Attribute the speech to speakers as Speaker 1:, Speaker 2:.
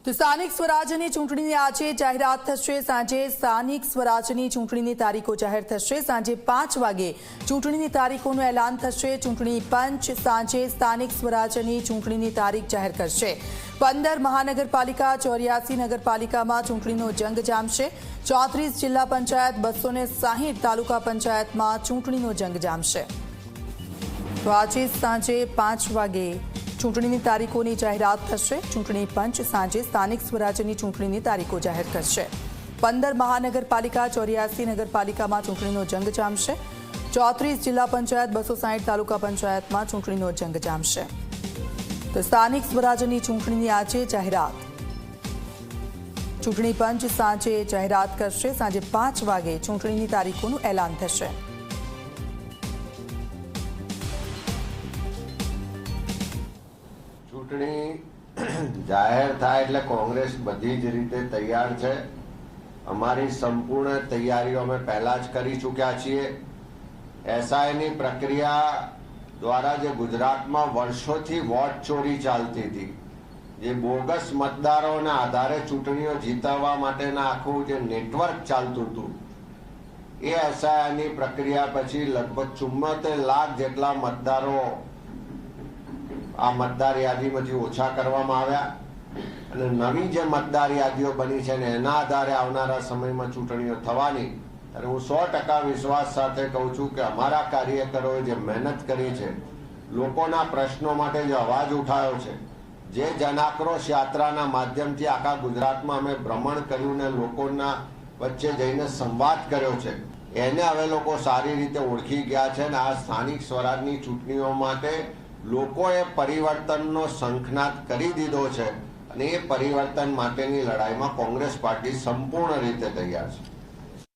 Speaker 1: તો સ્થાનિક સ્વરાજ્યની ચૂંટણીની આજે જાહેરાત થશે। સાંજે સ્થાનિક સ્વરાજ્યની ચૂંટણીની તારીખો જાહેર થશે। સાંજે 5 વાગે ચૂંટણીની તારીખોનું એલાન થશે। ચૂંટણી પંચ સાંજે સ્થાનિક સ્વરાજ્યની ચૂંટણીની તારીખ જાહેર કરશે। 15 મહાનગરપાલિકા 84 નગરપાલિકામાં ચૂંટણીનો જંગ જામશે। 34 જિલ્લા પંચાયત 260 તાલુકા પંચાયતમાં ચૂંટણીનો જંગ જામશે। તો આજે સાંજે 5 વાગે ચૂંટણીની તારીખોની જાહેરાત થશે। ચૂંટણી પંચ સાંજે સ્થાનિક સ્વરાજ્યની ચૂંટણીની તારીખો જાહેર કરશે। 15 મહાનગરપાલિકા 84 નગરપાલિકામાં ચૂંટણીનો જંગ જામશે। 34 જિલ્લા પંચાયત 260 તાલુકા પંચાયતમાં ચૂંટણીનો જંગ જામશે। તો સ્થાનિક સ્વરાજ્યની ચૂંટણીની આજે જાહેરાત ચૂંટણી પંચ સાંજે જાહેરાત કરશે। સાંજે 5 વાગે ચૂંટણીની તારીખોનું એલાન થશે।
Speaker 2: ચૂંટણી જાહેર થાય એટલે કોંગ્રેસ બધી જ રીતે તૈયાર છે। અમારી સંપૂર્ણ તૈયારીઓ અમે પહેલા જ કરી ચૂક્યા છીએ। એસઆઈની પ્રક્રિયા દ્વારા જે ગુજરાતમાં વર્ષોથી વોટ ચોરી ચાલતી હતી, જે બોગસ મતદારોના આધારે ચૂંટણીઓ જીતવા માટેના આખું જે નેટવર્ક ચાલતું હતું, એ એસઆઈની પ્રક્રિયા પછી લગભગ 74 લાખ જેટલા મતદારો આ મતદાર યાદીમાંથી ઓછા કરવામાં આવ્યા અને નવી જે મતદાર યાદીઓ બની છે ને એના આધારે આવનારા સમયમાં ચૂંટણીઓ થવાની। ત્યારે હું 100% વિશ્વાસ સાથે કહું છું કે અમારા કાર્યકરોએ જે મહેનત કરી છે, લોકોના પ્રશ્નો માટે જે અવાજ ઉઠાવ્યો છે, જે જનાક્રોશ યાત્રાના માધ્યમથી આખા ગુજરાતમાં અમે ભ્રમણ કર્યું ને લોકોના વચ્ચે જઈને સંવાદ કર્યો છે, એને હવે લોકો સારી રીતે ઓળખી ગયા છે ને આ સ્થાનિક સ્વરાજની ચૂંટણીઓ માટે લોકોએ પરિવર્તનનો શંખનાદ કરી દીધો છે અને એ પરિવર્તન માટેની લડાઈમાં કોંગ્રેસ પાર્ટી સંપૂર્ણ રીતે તૈયાર છે।